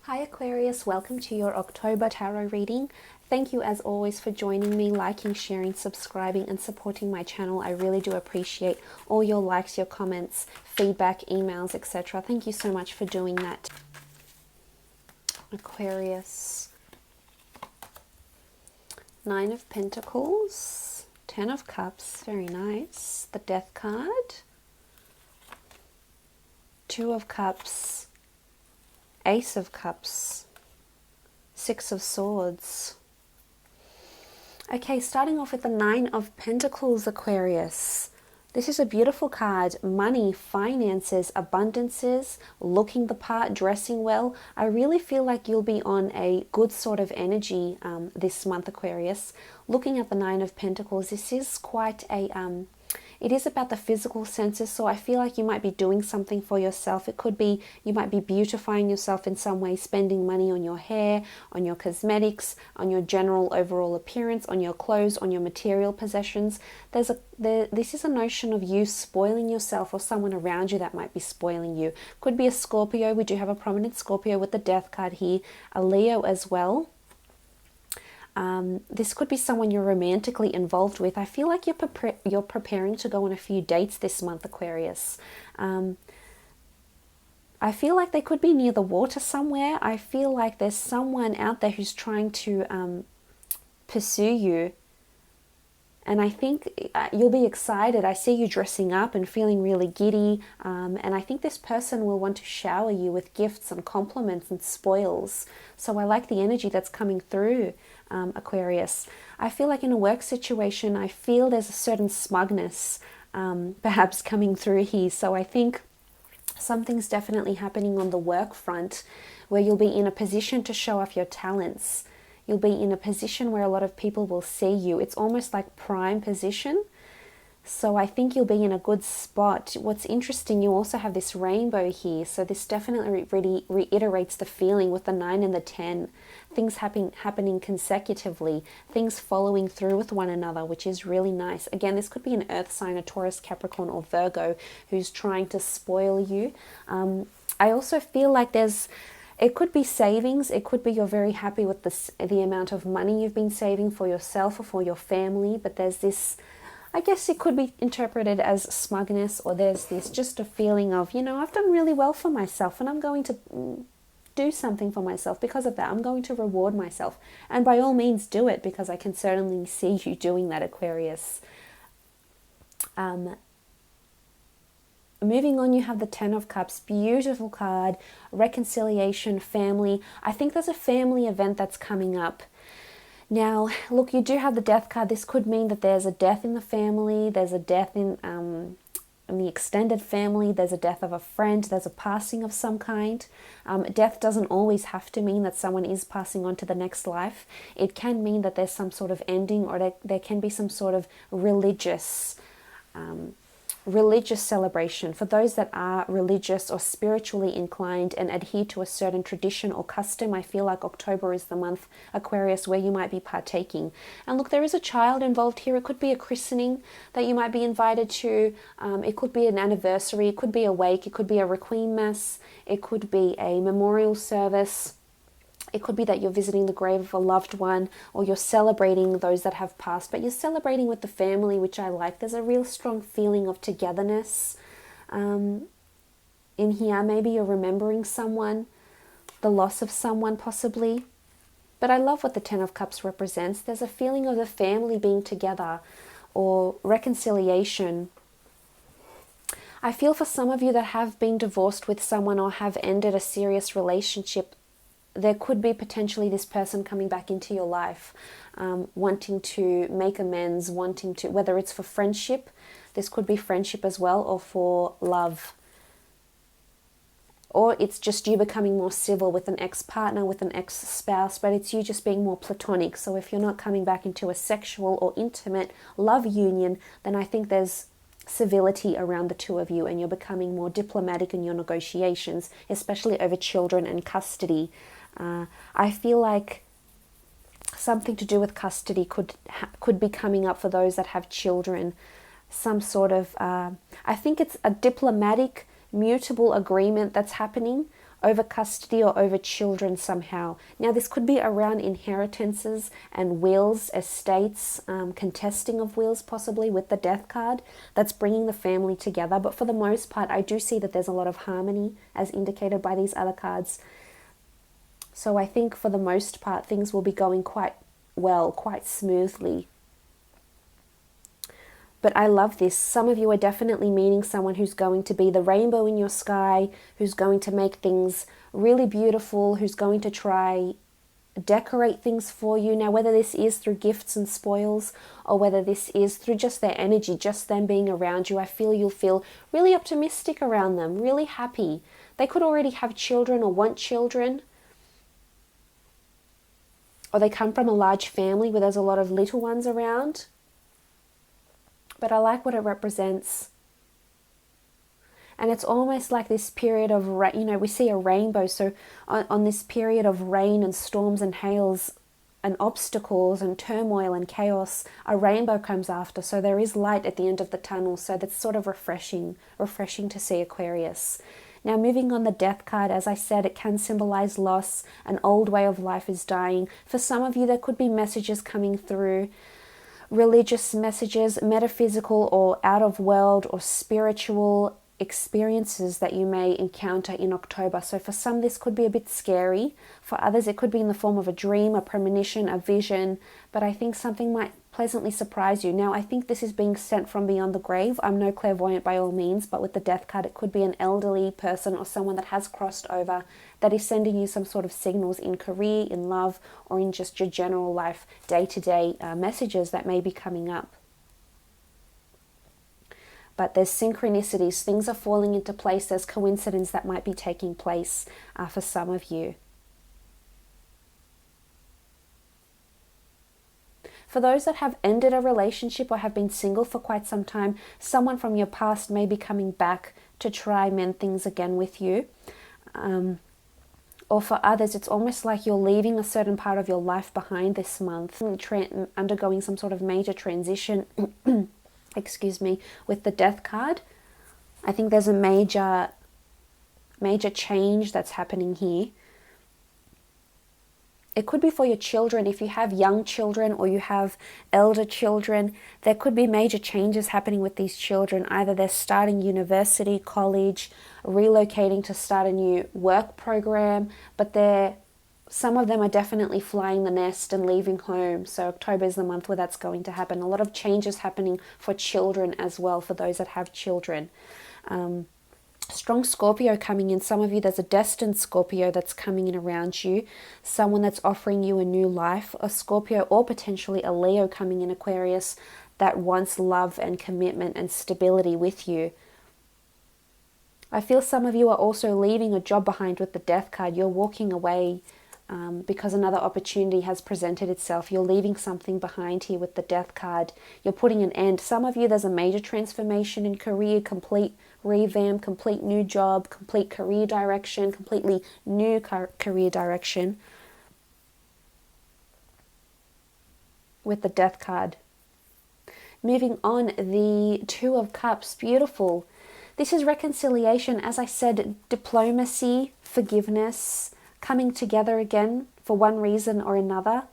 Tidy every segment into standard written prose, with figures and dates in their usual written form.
Hi Aquarius, welcome to your October tarot reading. Thank you as always for joining me, liking, sharing, subscribing and supporting my channel. I really do appreciate all your likes, your comments, feedback, emails, etc. Thank you so much for doing that. Aquarius, Nine of Pentacles, Ten of Cups, very nice. The Death card, Two of Cups, Ace of Cups, Six of Swords. Okay, starting off with the Nine of Pentacles, Aquarius. This is a beautiful card. Money, finances, abundances, looking the part, dressing well. I really feel like you'll be on a good sort of energy this month, Aquarius. Looking at the Nine of Pentacles, this is quite a... it is about the physical senses, so I feel like you might be doing something for yourself. It could be you might be beautifying yourself in some way, spending money on your hair, on your cosmetics, on your general overall appearance, on your clothes, on your material possessions. This is a notion of you spoiling yourself or someone around you that might be spoiling you. Could be a Scorpio. We do have a prominent Scorpio with the Death card here. A Leo as well. This could be someone you're romantically involved with. I feel like you're preparing to go on a few dates this month, Aquarius. I feel like they could be near the water somewhere. I feel like there's someone out there who's trying to pursue you. And I think you'll be excited. I see you dressing up and feeling really giddy. And I think this person will want to shower you with gifts and compliments and spoils. So I like the energy that's coming through, Aquarius. I feel like in a work situation, I feel there's a certain smugness perhaps coming through here. So I think something's definitely happening on the work front where you'll be in a position to show off your talents. You'll be in a position where a lot of people will see you. It's almost like prime position. So I think you'll be in a good spot. What's interesting, you also have this rainbow here. So this definitely really reiterates the feeling with the 9 and the 10. Things happening consecutively. Things following through with one another, which is really nice. Again, this could be an earth sign, a Taurus, Capricorn or Virgo who's trying to spoil you. I also feel like it could be savings. It could be you're very happy with the amount of money you've been saving for yourself or for your family. But there's this, I guess it could be interpreted as smugness, or there's this just a feeling of, you know, I've done really well for myself and I'm going to do something for myself because of that. I'm going to reward myself. And by all means do it, because I can certainly see you doing that, Aquarius. Moving on, you have the Ten of Cups, beautiful card, reconciliation, family. I think there's a family event that's coming up. Now, look, you do have the Death card. This could mean that there's a death in the family, there's a death in the extended family, there's a death of a friend, there's a passing of some kind. Death doesn't always have to mean that someone is passing on to the next life. It can mean that there's some sort of ending, or there can be some sort of religious celebration. For those that are religious or spiritually inclined and adhere to a certain tradition or custom, I feel like October is the month, Aquarius, where you might be partaking. And look, there is a child involved here. It could be a christening that you might be invited to. It could be an anniversary. It could be a wake. It could be a requiem mass. It could be a memorial service. It could be that you're visiting the grave of a loved one, or you're celebrating those that have passed, but you're celebrating with the family, which I like. There's a real strong feeling of togetherness in here. Maybe you're remembering someone, the loss of someone possibly. But I love what the Ten of Cups represents. There's a feeling of the family being together, or reconciliation. I feel for some of you that have been divorced with someone or have ended a serious relationship, there could be potentially this person coming back into your life, wanting to make amends, wanting to, whether it's for friendship, this could be friendship as well, or for love. Or it's just you becoming more civil with an ex-partner, with an ex-spouse, but it's you just being more platonic. So if you're not coming back into a sexual or intimate love union, then I think there's civility around the two of you, and you're becoming more diplomatic in your negotiations, especially over children and custody. I feel like something to do with custody could be coming up for those that have children. Some sort of, I think it's a diplomatic, mutable agreement that's happening over custody or over children somehow. Now this could be around inheritances and wills, estates, contesting of wills possibly with the death card. That's bringing the family together. But for the most part, I do see that there's a lot of harmony as indicated by these other cards. So I think for the most part, things will be going quite well, quite smoothly. But I love this. Some of you are definitely meeting someone who's going to be the rainbow in your sky, who's going to make things really beautiful, who's going to try decorate things for you. Now, whether this is through gifts and spoils or whether this is through just their energy, just them being around you, I feel you'll feel really optimistic around them, really happy. They could already have children or want children, or they come from a large family where there's a lot of little ones around. But I like what it represents. And it's almost like this period of, we see a rainbow. So on this period of rain and storms and hails and obstacles and turmoil and chaos, a rainbow comes after. So there is light at the end of the tunnel. So that's sort of refreshing to see, Aquarius. Now, moving on the death card, as I said, it can symbolize loss. An old way of life is dying. For some of you, there could be messages coming through, religious messages, metaphysical or out of world or spiritual experiences that you may encounter in October. So for some, this could be a bit scary. For others, it could be in the form of a dream, a premonition, a vision. But I think something might pleasantly surprise you. Now, I think this is being sent from beyond the grave. I'm no clairvoyant by all means, but with the death card, it could be an elderly person or someone that has crossed over that is sending you some sort of signals in career, in love, or in just your general life, day-to-day messages that may be coming up. But there's synchronicities. Things are falling into place. There's coincidence that might be taking place for some of you. For those that have ended a relationship or have been single for quite some time, someone from your past may be coming back to try mend things again with you. Or for others, it's almost like you're leaving a certain part of your life behind this month, undergoing some sort of major transition, excuse me, with the death card. I think there's a major change that's happening here. It could be for your children. If you have young children or you have elder children, there could be major changes happening with these children. Either they're starting university, college, relocating to start a new work program, but some of them are definitely flying the nest and leaving home. So October is the month where that's going to happen. A lot of changes happening for children as well, for those that have children. Strong Scorpio coming in. Some of you, there's a destined Scorpio that's coming in around you. Someone that's offering you a new life. A Scorpio or potentially a Leo coming in, Aquarius, that wants love and commitment and stability with you. I feel some of you are also leaving a job behind with the death card. You're walking away because another opportunity has presented itself. You're leaving something behind here with the death card. You're putting an end. Some of you, there's a major transformation in career, complete revamp, complete new job, complete career direction, completely new career direction with the death card. Moving on, the Two of Cups, beautiful. This is reconciliation, as I said, diplomacy, forgiveness, coming together again for one reason or another.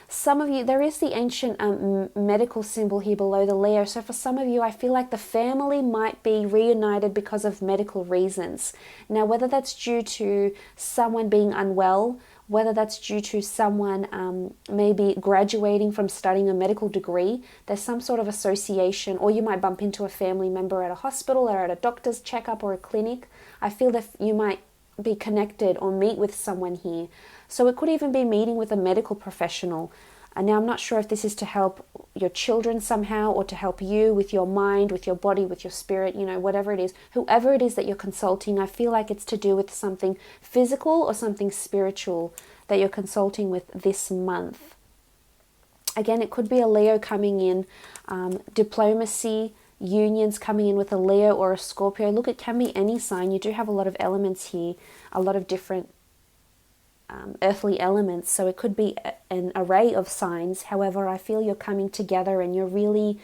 Some of you, there is the ancient medical symbol here below the Leo. So for some of you, I feel like the family might be reunited because of medical reasons. Now, whether that's due to someone being unwell, whether that's due to someone maybe graduating from studying a medical degree, there's some sort of association, or you might bump into a family member at a hospital or at a doctor's checkup or a clinic. I feel that you might be connected or meet with someone here. So it could even be meeting with a medical professional. And now I'm not sure if this is to help your children somehow or to help you with your mind, with your body, with your spirit, whatever it is. Whoever it is that you're consulting, I feel like it's to do with something physical or something spiritual that you're consulting with this month. Again, it could be a Leo coming in, diplomacy, unions coming in with a Leo or a Scorpio. Look, it can be any sign. You do have a lot of elements here, a lot of different earthly elements, so it could be an array of signs. However, I feel you're coming together and you're really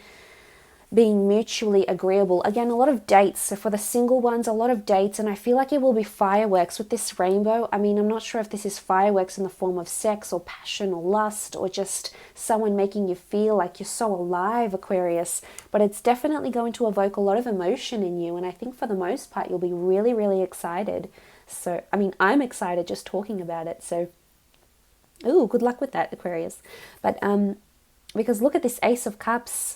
being mutually agreeable. Again, a lot of dates. So for the single ones, a lot of dates, and I feel like it will be fireworks with this rainbow. I mean, I'm not sure if this is fireworks in the form of sex or passion or lust or just someone making you feel like you're so alive, Aquarius, but it's definitely going to evoke a lot of emotion in you, and I think for the most part you'll be really, really excited. So, I mean, I'm excited just talking about it. So, ooh, good luck with that, Aquarius. But because look at this Ace of Cups.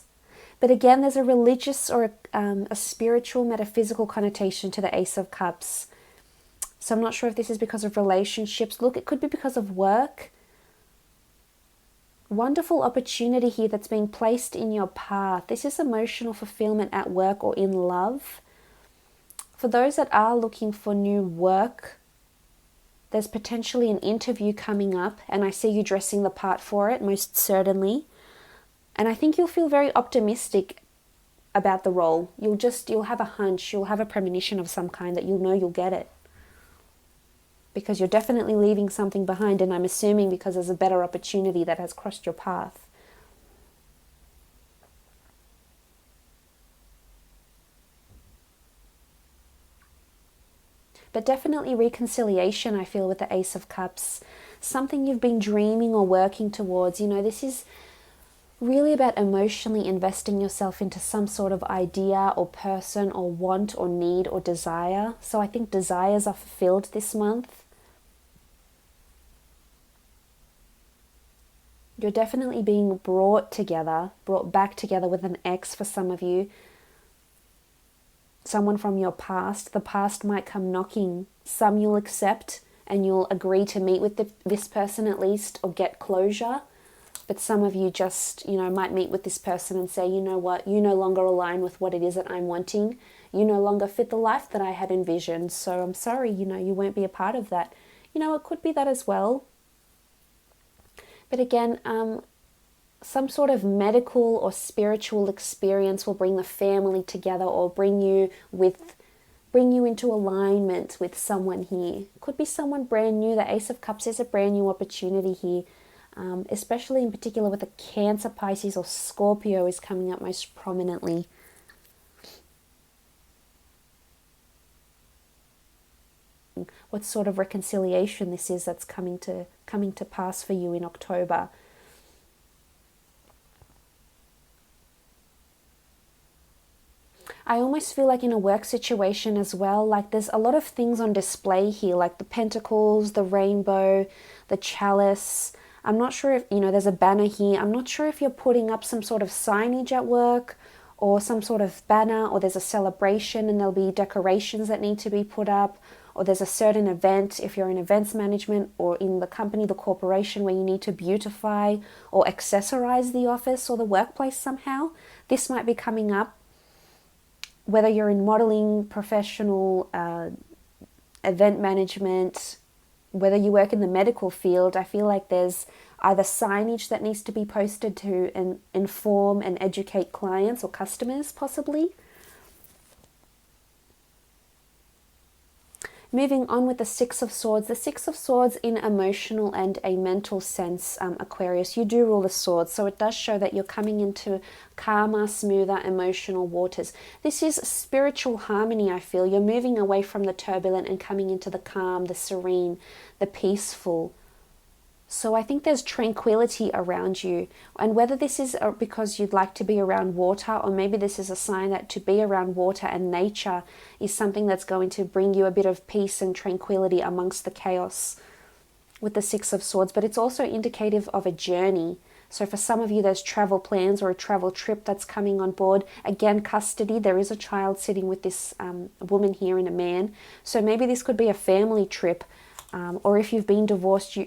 But again, there's a religious or a spiritual, metaphysical connotation to the Ace of Cups. So I'm not sure if this is because of relationships. Look, it could be because of work. Wonderful opportunity here that's being placed in your path. This is emotional fulfillment at work or in love. For those that are looking for new work, there's potentially an interview coming up, and I see you dressing the part for it, most certainly. And I think you'll feel very optimistic about the role. You'll have a hunch, you'll have a premonition of some kind that you'll know you'll get it. Because you're definitely leaving something behind, and I'm assuming because there's a better opportunity that has crossed your path. But definitely reconciliation, I feel, with the Ace of Cups. Something you've been dreaming or working towards. You know, this is really about emotionally investing yourself into some sort of idea or person or want or need or desire. So I think desires are fulfilled this month. You're definitely being brought back together with an ex for some of you. Someone from your past. The past might come knocking. Some you'll accept and you'll agree to meet with this person at least or get closure. But some of you just, might meet with this person and say, you know what, you no longer align with what it is that I'm wanting. You no longer fit the life that I had envisioned. So I'm sorry, you won't be a part of that. It could be that as well. But again, some sort of medical or spiritual experience will bring the family together or bring you into alignment with someone here. Could be someone brand new. The Ace of Cups is a brand new opportunity here. Especially in particular with the Cancer, Pisces or Scorpio is coming up most prominently. What sort of reconciliation this is that's coming to pass for you in October. I almost feel like in a work situation as well, like there's a lot of things on display here, like the pentacles, the rainbow, the chalice. I'm not sure if, there's a banner here. I'm not sure if you're putting up some sort of signage at work or some sort of banner, or there's a celebration and there'll be decorations that need to be put up, or there's a certain event if you're in events management or in the company, the corporation, where you need to beautify or accessorize the office or the workplace somehow. This might be coming up. Whether you're in modeling, professional, event management, whether you work in the medical field, I feel like there's either signage that needs to be posted to inform and educate clients or customers, possibly. Moving on with the Six of Swords. The Six of Swords in emotional and a mental sense, Aquarius, you do rule the swords, so it does show that you're coming into calmer, smoother, emotional waters. This is spiritual harmony, I feel. You're moving away from the turbulent and coming into the calm, the serene, the peaceful. So I think there's tranquility around you. And whether this is because you'd like to be around water, or maybe this is a sign that to be around water and nature is something that's going to bring you a bit of peace and tranquility amongst the chaos with the Six of Swords. But it's also indicative of a journey. So for some of you, there's travel plans or a travel trip that's coming on board. Again, custody. There is a child sitting with this woman here and a man. So maybe this could be a family trip. Or if you've been divorced,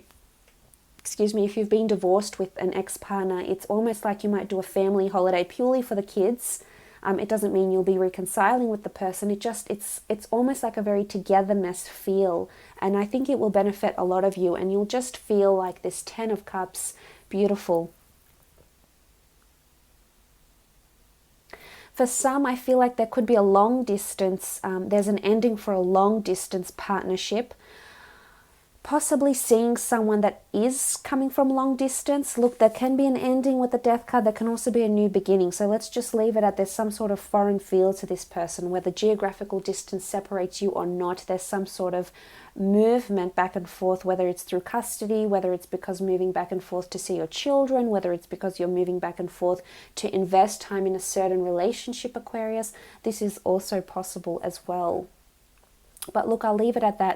if you've been divorced with an ex-partner, it's almost like you might do a family holiday purely for the kids. It doesn't mean you'll be reconciling with the person. It's almost like a very togetherness feel. And I think it will benefit a lot of you. And you'll just feel like this Ten of Cups, beautiful. For some, I feel like there could be a long distance. There's an ending for a long distance partnership. possibly seeing someone that is coming from long distance. Look, there can be an ending with the death card. There can also be a new beginning. So let's just leave it at there's some sort of foreign feel to this person, whether geographical distance separates you or not. There's some sort of movement back and forth, whether it's through custody, whether it's because moving back and forth to see your children, whether it's because you're moving back and forth to invest time in a certain relationship, Aquarius. This is also possible as well. But look, I'll leave it at that.